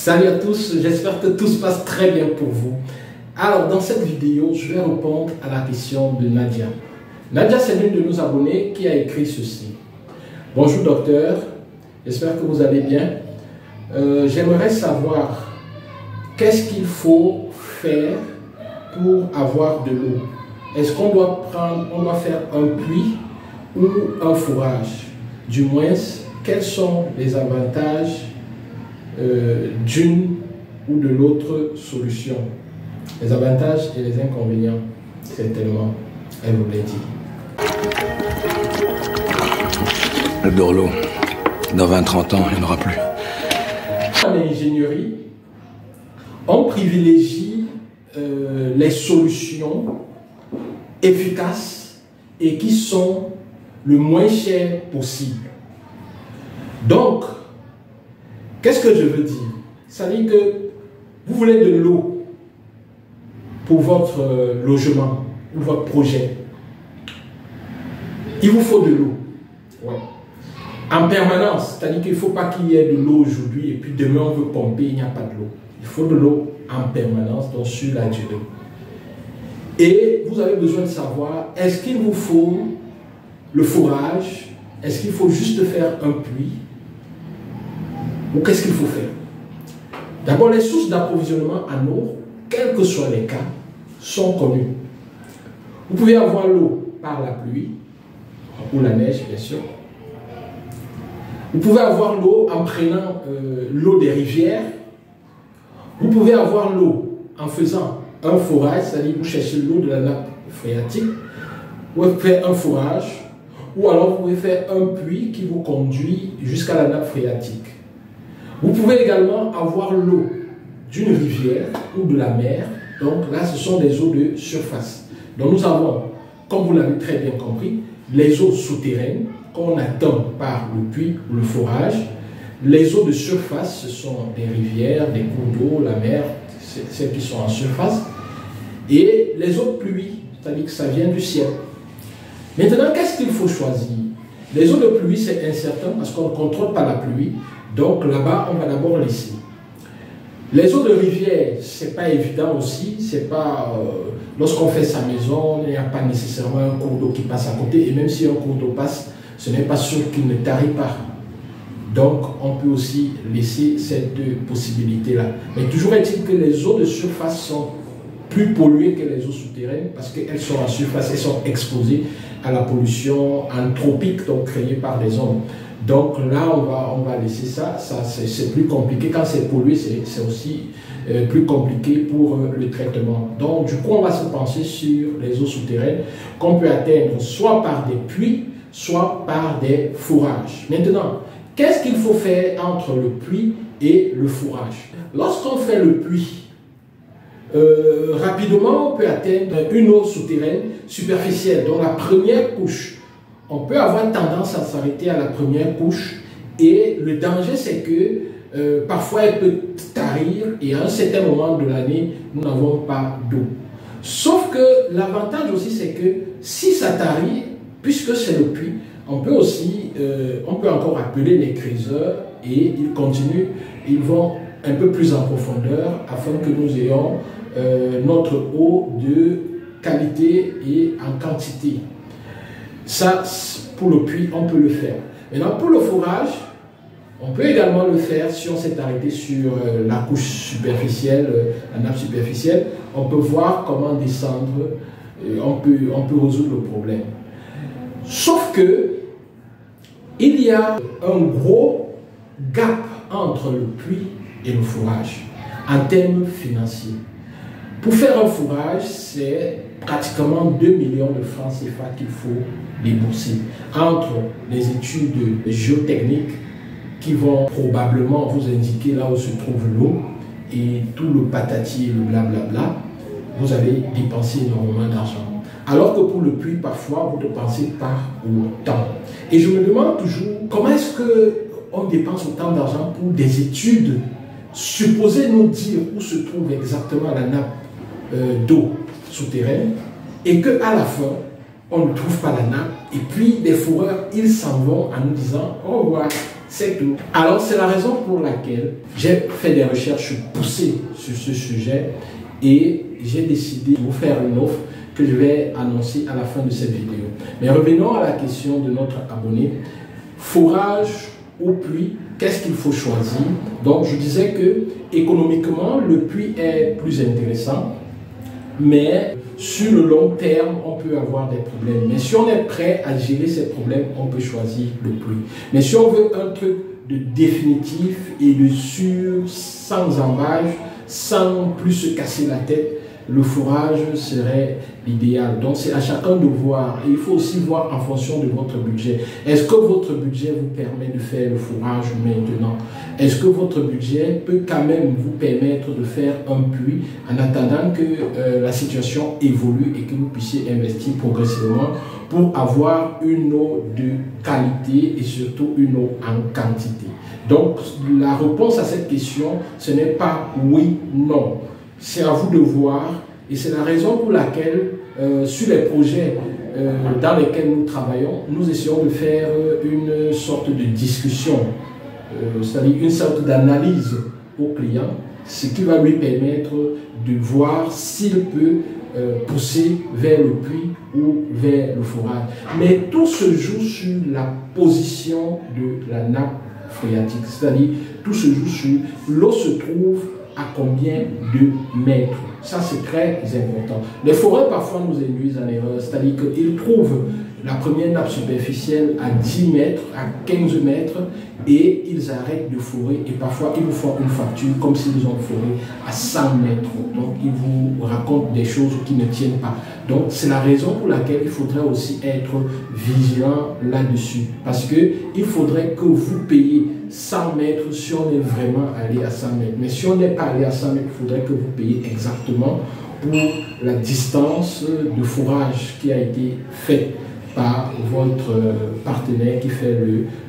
Salut à tous, j'espère que tout se passe très bien pour vous. Alors dans cette vidéo, je vais répondre à la question de Nadia. Nadia, c'est l'une de nos abonnés qui a écrit ceci. Bonjour docteur, j'espère que vous allez bien. J'aimerais savoir qu'est-ce qu'il faut faire pour avoir de l'eau. Est-ce qu'on doit faire un puits ou un fourrage? Du moins, quels sont les avantages d'une ou de l'autre solution? Les avantages et les inconvénients, certainement, elle vous l'a dit. Le Dorlo, dans 20-30 ans, il n'y en aura plus. En ingénierie, on privilégie les solutions efficaces et qui sont le moins chères possible. Donc, qu'est-ce que je veux dire? Ça veut dire que vous voulez de l'eau pour votre logement ou votre projet. Il vous faut de l'eau. Ouais. En permanence, c'est-à-dire qu'il ne faut pas qu'il y ait de l'eau aujourd'hui et puis demain on veut pomper, il n'y a pas de l'eau. Il faut de l'eau en permanence, donc sur la durée. Et vous avez besoin de savoir, est-ce qu'il vous faut le fourrage? Est-ce qu'il faut juste faire un puits? Ou qu'est-ce qu'il faut faire? D'abord, les sources d'approvisionnement en eau, quels que soient les cas, sont connues. Vous pouvez avoir l'eau par la pluie, ou la neige bien sûr. Vous pouvez avoir l'eau en prenant l'eau des rivières. Vous pouvez avoir l'eau en faisant un forage, c'est-à-dire vous cherchez l'eau de la nappe phréatique. Vous pouvez faire un forage, ou alors vous pouvez faire un puits qui vous conduit jusqu'à la nappe phréatique. Vous pouvez également avoir l'eau d'une rivière ou de la mer. Donc là, ce sont des eaux de surface. Donc nous avons, comme vous l'avez très bien compris, les eaux souterraines qu'on atteint par le puits ou le forage. Les eaux de surface, ce sont des rivières, des cours d'eau, la mer, celles qui sont en surface. Et les eaux de pluie, c'est-à-dire que ça vient du ciel. Maintenant, qu'est-ce qu'il faut choisir? Les eaux de pluie, c'est incertain parce qu'on ne contrôle pas la pluie. Donc là-bas, on va d'abord laisser. Les eaux de rivière, c'est pas évident aussi. C'est pas lorsqu'on fait sa maison, il n'y a pas nécessairement un cours d'eau qui passe à côté. Et même si un cours d'eau passe, ce n'est pas sûr qu'il ne tarit pas. Donc, on peut aussi laisser cette possibilité-là. Mais toujours est-il que les eaux de surface sont plus polluées que les eaux souterraines parce qu'elles sont en surface, elles sont exposées à la pollution anthropique donc créée par les hommes. Donc là, on va laisser ça c'est plus compliqué. Quand c'est pollué, c'est aussi plus compliqué pour le traitement. Donc du coup, on va se pencher sur les eaux souterraines qu'on peut atteindre soit par des puits, soit par des fourrages. Maintenant, qu'est-ce qu'il faut faire entre le puits et le fourrage? Lorsqu'on fait le puits, rapidement, on peut atteindre une eau souterraine superficielle, dont la première couche. On peut avoir tendance à s'arrêter à la première couche et le danger c'est que parfois elle peut tarir et à un certain moment de l'année, nous n'avons pas d'eau. Sauf que l'avantage aussi c'est que si ça tarit, puisque c'est le puits, on peut encore appeler les creuseurs et ils continuent, ils vont un peu plus en profondeur afin que nous ayons notre eau de qualité et en quantité. Ça, pour le puits, on peut le faire. Maintenant, pour le fourrage, on peut également le faire si on s'est arrêté sur la couche superficielle, la nappe superficielle. On peut voir comment descendre, on peut résoudre le problème. Sauf que, il y a un gros gap entre le puits et le fourrage, en termes financiers. Pour faire un fourrage, c'est pratiquement 2 millions de francs CFA qu'il faut débourser entre les études géotechniques qui vont probablement vous indiquer là où se trouve l'eau et tout le patati et le blablabla. Vous allez dépenser énormément d'argent. Alors que pour le puits, parfois, vous dépensez pas autant. Et je me demande toujours, comment est-ce qu'on dépense autant d'argent pour des études supposées nous dire où se trouve exactement la nappe d'eau souterraine et qu'à la fin, on ne trouve pas la nappe et puis les fourreurs, ils s'en vont en nous disant « Au revoir, C'est tout. Alors c'est la raison pour laquelle j'ai fait des recherches poussées sur ce sujet et j'ai décidé de vous faire une offre que je vais annoncer à la fin de cette vidéo. Mais revenons à la question de notre abonné. Fourrage ou puits, qu'est-ce qu'il faut choisir? Donc je disais que économiquement le puits est plus intéressant, mais sur le long terme on peut avoir des problèmes. Mais si on est prêt à gérer ces problèmes, on peut choisir le puits. Mais si on veut un truc de définitif et de sûr, sans embâche, sans plus se casser la tête, le fourrage serait l'idéal. Donc c'est à chacun de voir. Et il faut aussi voir en fonction de votre budget. Est-ce que votre budget vous permet de faire le fourrage maintenant? Est-ce que votre budget peut quand même vous permettre de faire un puits en attendant que la situation évolue et que vous puissiez investir progressivement pour avoir une eau de qualité et surtout une eau en quantité? Donc la réponse à cette question, ce n'est pas oui, non. C'est à vous de voir et c'est la raison pour laquelle sur les projets dans lesquels nous travaillons, nous essayons de faire une sorte de discussion, c'est-à-dire une sorte d'analyse au client, ce qui va lui permettre de voir s'il peut pousser vers le puits ou vers le fourrage. Mais tout se joue sur la position de la nappe phréatique, c'est-à-dire tout se joue sur l'eau se trouve à combien de mètres. Ça, c'est très important. Les forêts, parfois, nous induisent en erreur. C'est-à-dire qu'ils trouvent la première nappe superficielle à 10 mètres, à 15 mètres, et ils arrêtent de forer. Et parfois, ils vous font une facture comme s'ils ont foré à 100 mètres. Donc, ils vous racontent des choses qui ne tiennent pas. Donc, c'est la raison pour laquelle il faudrait aussi être vigilant là-dessus. Parce qu'il faudrait que vous payiez 100 mètres si on est vraiment allé à 100 mètres. Mais si on n'est pas allé à 100 mètres, il faudrait que vous payiez exactement pour la distance de fourrage qui a été faite par votre partenaire qui fait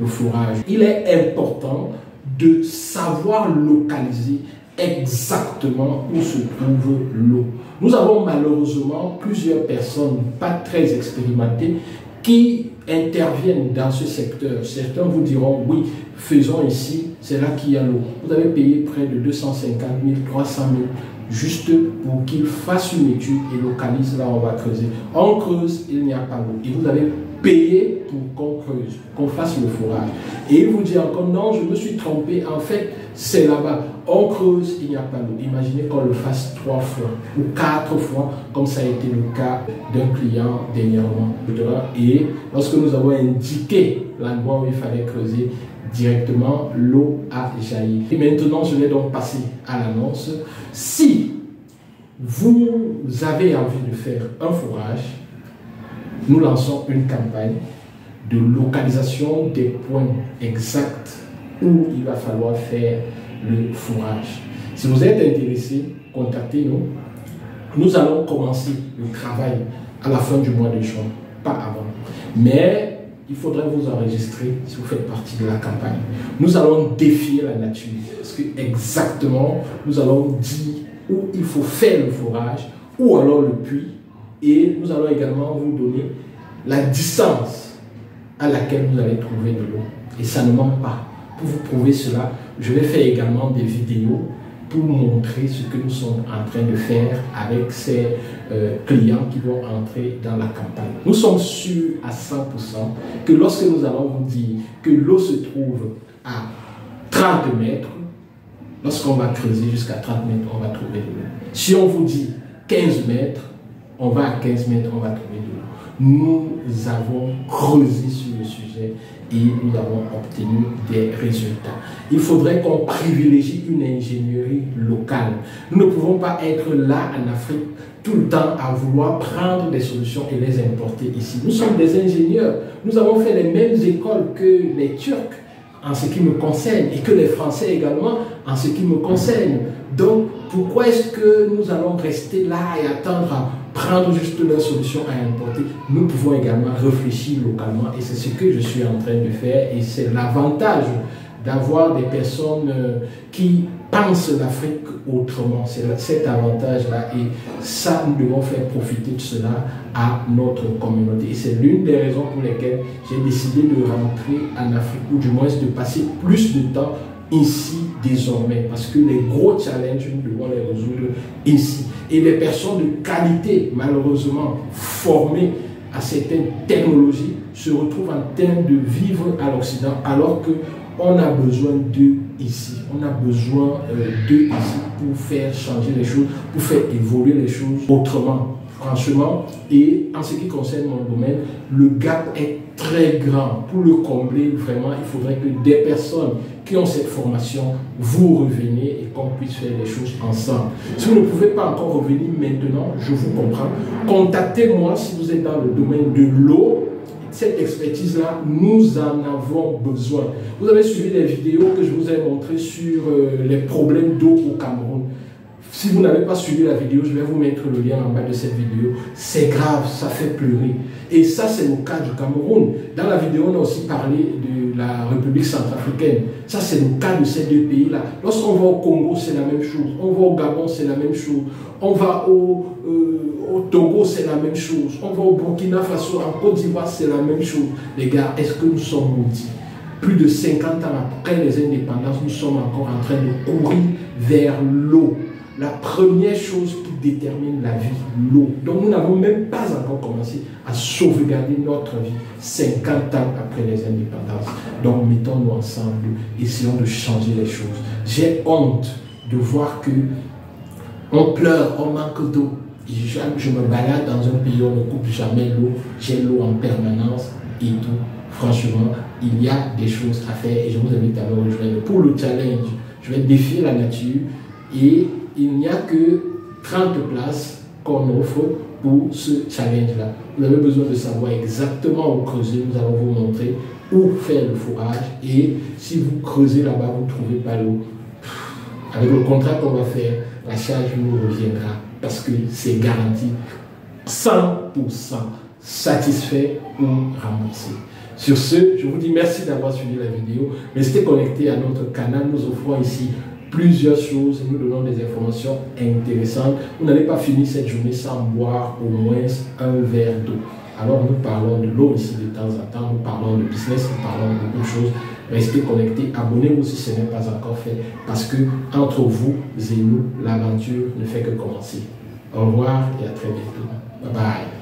le fourrage. Il est important de savoir localiser exactement où se trouve l'eau. Nous avons malheureusement plusieurs personnes pas très expérimentées qui interviennent dans ce secteur. Certains vous diront, oui, faisons ici, c'est là qu'il y a l'eau. Vous avez payé près de 250 000, 300 000, juste pour qu'ils fassent une étude et localisent là où on va creuser. On creuse, il n'y a pas l'eau. Et vous avez payé pour qu'on creuse, qu'on fasse le fourrage. Et il vous dit encore, non, je me suis trompé, en fait, c'est là-bas. On creuse, il n'y a pas d'eau. Imaginez qu'on le fasse 3 fois ou 4 fois, comme ça a été le cas d'un client dernièrement. Et lorsque nous avons indiqué l'endroit où il fallait creuser, directement, l'eau a jailli. Et maintenant, je vais donc passer à l'annonce. Si vous avez envie de faire un fourrage, nous lançons une campagne de localisation des points exacts où il va falloir faire le fourrage. Si vous êtes intéressé, contactez-nous. Nous allons commencer le travail à la fin du mois de juin, pas avant. Mais il faudrait vous enregistrer si vous faites partie de la campagne. Nous allons défier la nature parce que exactement, nous allons dire où il faut faire le fourrage ou alors le puits. Et nous allons également vous donner la distance à laquelle vous allez trouver de l'eau. Et ça ne manque pas. Pour vous prouver cela, je vais faire également des vidéos pour montrer ce que nous sommes en train de faire avec ces clients qui vont entrer dans la campagne. Nous sommes sûrs à 100% que lorsque nous allons vous dire que l'eau se trouve à 30 mètres, lorsqu'on va creuser jusqu'à 30 mètres, on va trouver de l'eau. Si on vous dit 15 mètres, on va à 15 mètres, on va trouver de l'eau. Nous avons creusé sur le sujet et nous avons obtenu des résultats. Il faudrait qu'on privilégie une ingénierie locale. Nous ne pouvons pas être là en Afrique tout le temps à vouloir prendre des solutions et les importer ici. Nous sommes des ingénieurs. Nous avons fait les mêmes écoles que les Turcs en ce qui me concerne et que les Français également en ce qui me concerne. Donc, pourquoi est-ce que nous allons rester là et attendre à prendre juste la solution à importer? Nous pouvons également réfléchir localement et c'est ce que je suis en train de faire et c'est l'avantage d'avoir des personnes qui pense l'Afrique autrement. C'est cet avantage-là. Et ça, nous devons faire profiter de cela à notre communauté. Et c'est l'une des raisons pour lesquelles j'ai décidé de rentrer en Afrique, ou du moins de passer plus de temps ici désormais. Parce que les gros challenges, nous devons les résoudre ici. Et les personnes de qualité, malheureusement, formées à certaines technologies, se retrouvent en train de vivre à l'Occident, alors qu'on a besoin d'eux ici. On a besoin d'eux ici pour faire changer les choses, pour faire évoluer les choses autrement, franchement. Et en ce qui concerne mon domaine, le gap est très grand. Pour le combler, vraiment, il faudrait que des personnes qui ont cette formation, vous reveniez et qu'on puisse faire les choses ensemble. Si vous ne pouvez pas encore revenir maintenant, je vous comprends. Contactez-moi si vous êtes dans le domaine de l'eau. Cette expertise-là, nous en avons besoin. Vous avez suivi les vidéos que je vous ai montrées sur les problèmes d'eau au Cameroun. Si vous n'avez pas suivi la vidéo, je vais vous mettre le lien en bas de cette vidéo. C'est grave, ça fait pleurer. Et ça, c'est le cas du Cameroun. Dans la vidéo, on a aussi parlé de la République centrafricaine. Ça, c'est le cas de ces deux pays-là. Lorsqu'on va au Congo, c'est la même chose. On va au Gabon, c'est la même chose. On va au Togo, c'est la même chose. On va au Burkina Faso, en Côte d'Ivoire, c'est la même chose. Les gars, est-ce que nous sommes maudits? Plus de 50 ans après les indépendances, nous sommes encore en train de courir vers l'eau. La première chose qui détermine la vie, l'eau. Donc nous n'avons même pas encore commencé à sauvegarder notre vie 50 ans après les indépendances. Donc mettons-nous ensemble, essayons de changer les choses. J'ai honte de voir que on pleure, on manque d'eau. Je me balade dans un pays où on ne coupe jamais l'eau, j'ai l'eau en permanence et tout. Franchement, il y a des choses à faire et je vous invite à me rejoindre. Pour le challenge, je vais défier la nature et il n'y a que 30 places qu'on offre pour ce challenge-là. Vous avez besoin de savoir exactement où creuser. Nous allons vous montrer où faire le forage. Et si vous creusez là-bas, vous ne trouvez pas l'eau. Avec le contrat qu'on va faire, la charge nous reviendra parce que c'est garanti 100% satisfait ou remboursé. Sur ce, je vous dis merci d'avoir suivi la vidéo. Restez connectés à notre canal. Nous offrons ici plusieurs choses et nous donnons des informations intéressantes. Vous n'allez pas finir cette journée sans boire au moins un verre d'eau. Alors nous parlons de l'eau ici de temps en temps, nous parlons de business, nous parlons de beaucoup de choses. Restez connectés, abonnez-vous si ce n'est pas encore fait, parce que entre vous et nous, l'aventure ne fait que commencer. Au revoir et à très bientôt. Bye bye.